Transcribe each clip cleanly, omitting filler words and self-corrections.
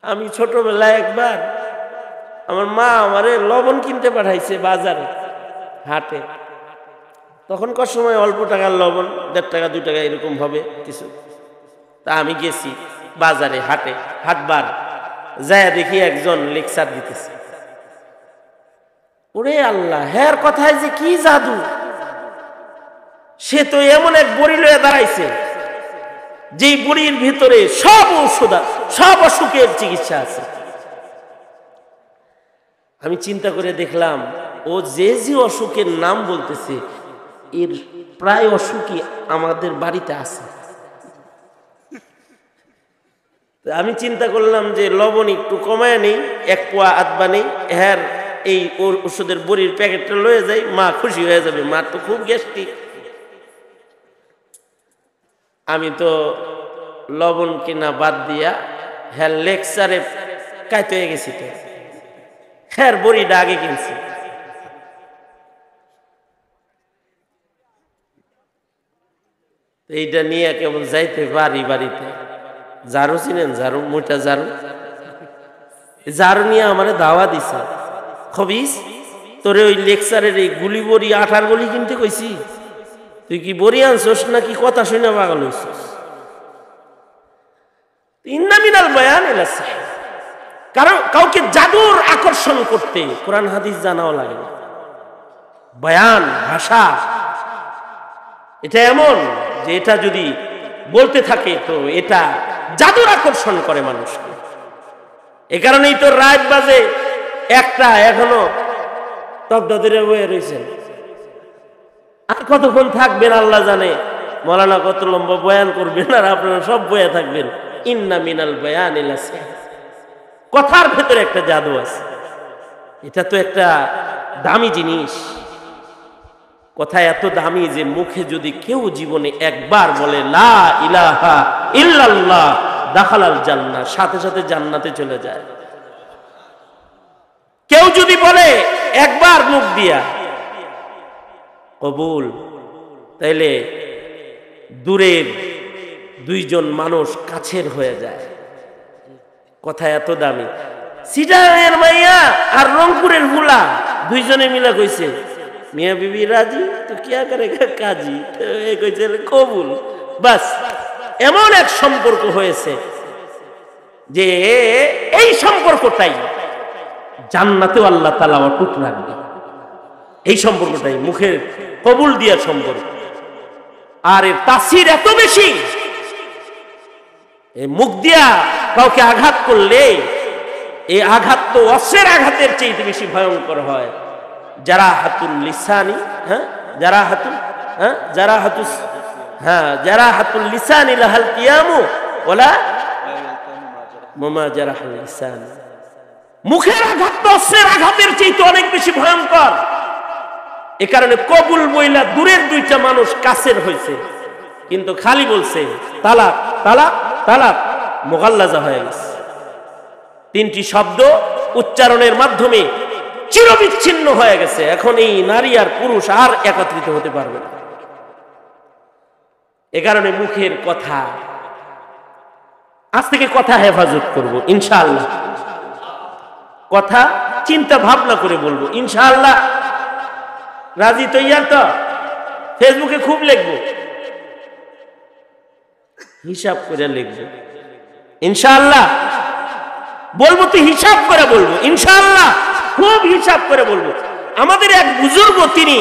আমি ছোটবেলায় একবার আমার মা আমারে লবণ কিনতে পাঠাইছে বাজারে, হাটে। তখনকার সময় অল্প টাকার লবণ, 1.5 টাকা 2 টাকা এরকম হবে কিছু। তা আমি গেছি বাজারে, হাটে, হাটবার যায় দেখি একজন লেকচার দিতেছে। ওরে আল্লাহ, হ্যার কথায় যে কি জাদু! সে তো এমন এক বড়ি লয়ে দাঁড়াইছে, যেই বড়ির ভিতরে সব ঔষধ, সব অসুখের চিকিৎসা আছে। আমি চিন্তা করে দেখলাম, ও যে যে অসুখের নাম বলতেছে, এর প্রায় অসুখই আমাদের বাড়িতে আছে। আমি চিন্তা করলাম যে লবণ একটু কমায় নেই, 1 পোয়া আধবা নেই, হ্যাঁ এই ওষুধের বড়ির প্যাকেটটা লয়ে যাই, মা খুশি হয়ে যাবে। মার তো খুব গ্যাস্ট্রিক। আমি তো লবণ কিনা বাদ দিয়া হ্যাঁ লেকচারে কাইতে হয়ে গেছি। তো হ্যাঁ বড়িটা আগে কিনছি। এইটা নিয়ে কেমন যাইতে বাড়িতে ঝাড়ু চিনেন, ঝাড়ু, মোটা ঝাড়ু, ঝাড়ু নিয়ে আমারে দাওয়া দিছে, খবিস তোরে ওই লেকচারের এই গুলি বড়ি, আঠার গুলি কিনতে কইছি, তুই কি বড়ি আনছস নাকি কথা শুনে পাগল হইছস? ইন্না মিনাল বায়ান ইলা সিহর। কারণ কাউকে জাদুর আকর্ষণ করতে কোরআন হাদিস জানাও লাগে না। বয়ান, ভাষা, এটা এমন যে এটা যদি বলতে থাকে তো এটা জাদুর আকর্ষণ করে মানুষকে। এ কারণেই তো রাত বাজে 1টা, এখনো তকদাদের বয়ে রয়েছেন। আর কতক্ষণ থাকবেন আল্লাহ জানে। মৌলানা কত লম্বা বয়ান করবেন আর আপনারা সব বয়ে থাকবেন। ইন্না মিনাল বায়ান ইলা সিহর। কথার ভেতরে একটা জাদু আছে। এটা তো একটা দামি জিনিস। কথা এত দামি যে মুখে যদি কেউ জীবনে একবার বলে লা ইলাহা ইল্লাল্লাহ দাখালাল জান্নাহ, সাথে সাথে জান্নাতে চলে যায়। কেউ যদি বলে একবার মুখ দিয়া কবুল, তাইলে দূরের 2জন মানুষ কাছের হয়ে যায়। কথা এত দামি। সিটাঙের মাইয়া আর রংপুরের হুলা 2জনে মিলা কইছে মিয়া বিবি রাজি তো কিয়া করে কাজী, কইছে কবুল। বাস এমন এক সম্পর্ক হয়েছে যে এই সম্পর্কটাই জান্নাতেও আল্লাহ তাআলা অটুট রাখবে। এই সম্পর্কটাই মুখের কবুল দিয়া সম্পর্ক। আর এর তাসির এত বেশি, এই মুখ দিয়া কাউকে আঘাত করলে এই আঘাত তো অস্ত্রের আঘাতের চেয়ে বেশি ভয়ঙ্কর হয়। যারা হাতুল লিসানি, যারা হাতুল লিসানি লাহাল কিয়ামু ওয়ালা মুমা জারাহাল লিসান। মুখের আঘাত তো অস্ত্রের আঘাতের চেয়ে অনেক বেশি ভয়ঙ্কর। এ কারণে কবুল বইলা দূরের 2টা মানুষ কাছের হয়েছে, কিন্তু খালি বলছে তালাক তালাক তালাক, মুগাল্লাজা হয়ে গেছে। 3টি শব্দ উচ্চারণের মাধ্যমে চিরবিচ্ছিন্ন হয়ে গেছে। এখন এই নারী আর পুরুষ আর একত্রিত হতে পারবে না। এ কারণে মুখের কথা, আজ থেকে কথা হেফাজত করব ইনশাআল্লাহ। কথা চিন্তা ভাবনা করে বলবো ইনশাআল্লাহ। রাজি তৈয়ার তো? ফেসবুকে খুব লিখবো, হিসাব করে লিখবো ইনশাআল্লাহ। বলবো তো হিসাব করে বলবো ইনশাআল্লাহ, খুব হিসাব করে বলবো। আমাদের এক বুজুর্গ, তিনি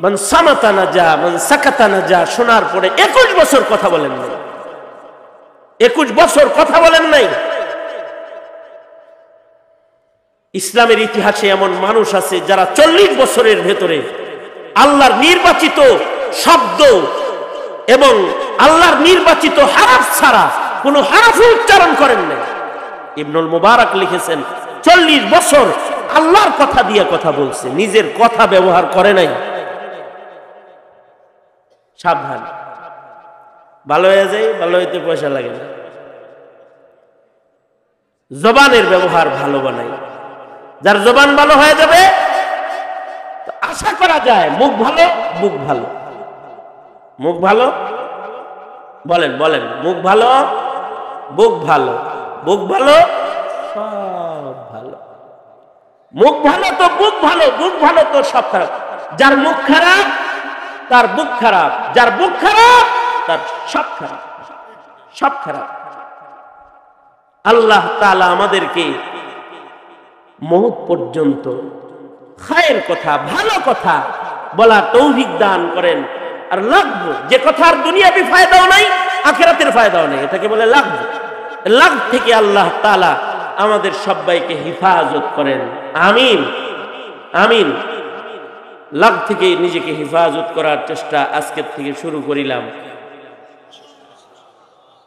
মান সামাতা নাজা মান সাকাতা নাজা শোনার পরে 21 বছর কথা বলেন নাই। 21 বছর কথা বলেন নাই। ইসলামের ইতিহাসে এমন মানুষ আছে যারা 40 বছরের ভেতরে আল্লাহর নির্বাচিত শব্দ এবং আল্লাহর নির্বাচিত হারফ ছাড়া কোনো হারফ উচ্চারণ করেন নাই। ইবনুল মুবারক লিখেছেন 40 বছর আল্লাহর কথা দিয়ে কথা বলছে, নিজের কথা ব্যবহার করে নাই। সাবধান, ভালো হয়ে যায়, ভালো হইতে পয়সা লাগে না। জবানের ব্যবহার ভালো বানাই। যার জবান ভালো হয়ে যাবে আশা করা যায় মুখ ভালো, মুখ ভালো, মুখ ভালো, বলেন বলেন, মুখ ভালো, বুক ভালো, বুক ভালো সব ভালো। মুখ ভালো তো বুক ভালো, বুক ভালো তো সব খারাপ। যার মুখ খারাপ তার বুক খারাপ, যার বুক খারাপ তার সব খারাপ, সব খারাপ। আল্লাহ তাআলা আমাদেরকে মওত পর্যন্ত খায়ের কথা, ভালো কথা বলা তৌফিক দান করেন। আর লাগবো যে কথার দুনিয়াবি ফায়দাও নাই, আখিরাতের ফায়দাও নেই, এটাকে বলে লাগবো। লাগ থেকে আল্লাহ তাআলা আমাদের সবাইকে হেফাজত করেন, আমিন আমিন। লাগ থেকে নিজেকে হেফাজত করার চেষ্টা আজকের থেকে শুরু করিলাম।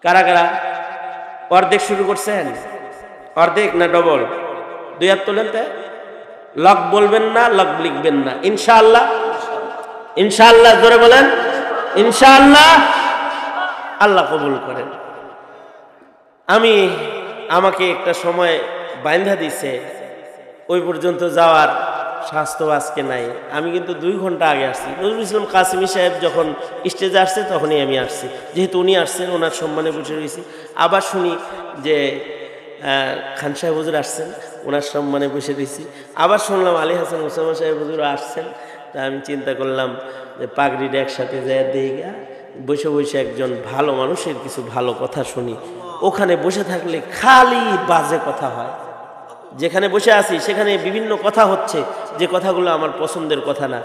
কারা কারা অর্ধেক শুরু করছেন? অর্ধেক না ডবল? 2 হাত তোলেন। লক বলবেন না, লক লিখবেন না। ইনশাআল্লাহ, ইনশাআল্লাহ জোরে বলেন ইনশাআল্লাহ। আল্লাহ কবুল করেন। আমাকে একটা সময় বাইন্ধা দিছে, ওই পর্যন্ত যাওয়ার স্বাস্থ্য আজকে নাই। আমি কিন্তু 2 ঘন্টা আগে আসছি। নজরুল ইসলাম কাসিমি সাহেব যখন স্টেজে আসছে তখনই আমি আসছি, যেহেতু উনি আসছেন, ওনার সম্মানে বসে রয়েছি। আবার শুনি যে খান সাহেব হুজুর আসছেন, ওনার সম্মানে বসে রয়েছি। আবার শুনলাম আলী হাসান মুসাম্মদ সাহেব হুজুর আসছেন। তা আমি চিন্তা করলাম যে পাগড়িটা একসাথে যায় দিই, বসে বসে একজন ভালো মানুষের কিছু ভালো কথা শুনি। ওখানে বসে থাকলে খালি বাজে কথা হয়। যেখানে বসে আছি সেখানে বিভিন্ন কথা হচ্ছে, যে কথাগুলো আমার পছন্দের কথা না।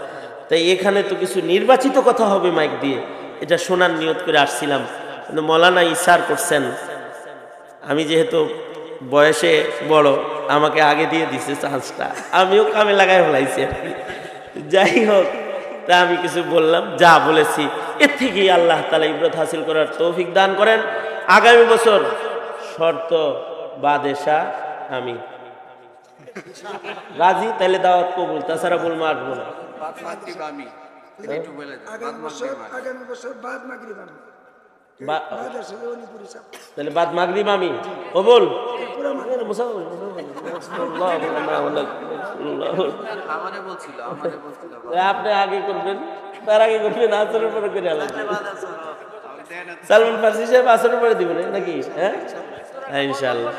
তাই এখানে তো কিছু নির্বাচিত কথা হবে মাইক দিয়ে, এটা শোনার নিয়ত করে আসছিলাম। কিন্তু মৌলানা ইশার করছেন, আমি যেহেতু বয়সে বড়, আমাকে আগে দিয়ে দিছে চান্সটা, আমিও কামে লাগাই ফেলাইছি আর কি। যাই হোক, তা আমি কিছু বললাম, যা বলেছি এর থেকেই আল্লাহ তাআলা ইবরত হাসিল করার তৌফিক দান করেন। আগামী বছর শর্ত বাদেশা আমি রাজি, তাহলে দাওয়াত কবুল, তাছাড়া বলবো আসবো না। তাহলে বাদ মাগরিব আমি কবুল। আপনি আগে করবেন, তার আগে করবেন, আসরের পরে করে আলাদা। সালমান ফারসি সাহেব আসরের পরে দিবেন নাকি? হ্যাঁ, ইনশাআল্লাহ।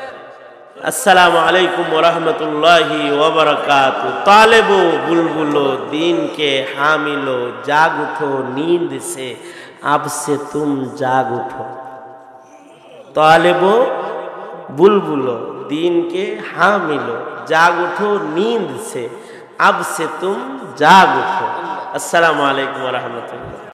আসসালামু আলাইকুম ওয়া রাহমাতুল্লাহি ওয়া বারাকাতুহু। তালেবো বুলবুলো দিন के हामिलो, जाग उठो नींद से, अब से तुम जाग उठो। तालेबो बुलबुलो दीन के हामिलो, जाग उठो नींद से, अब से तुम जाग उठो। अस्सलामु अलैकुम व रहमतुल्लाह।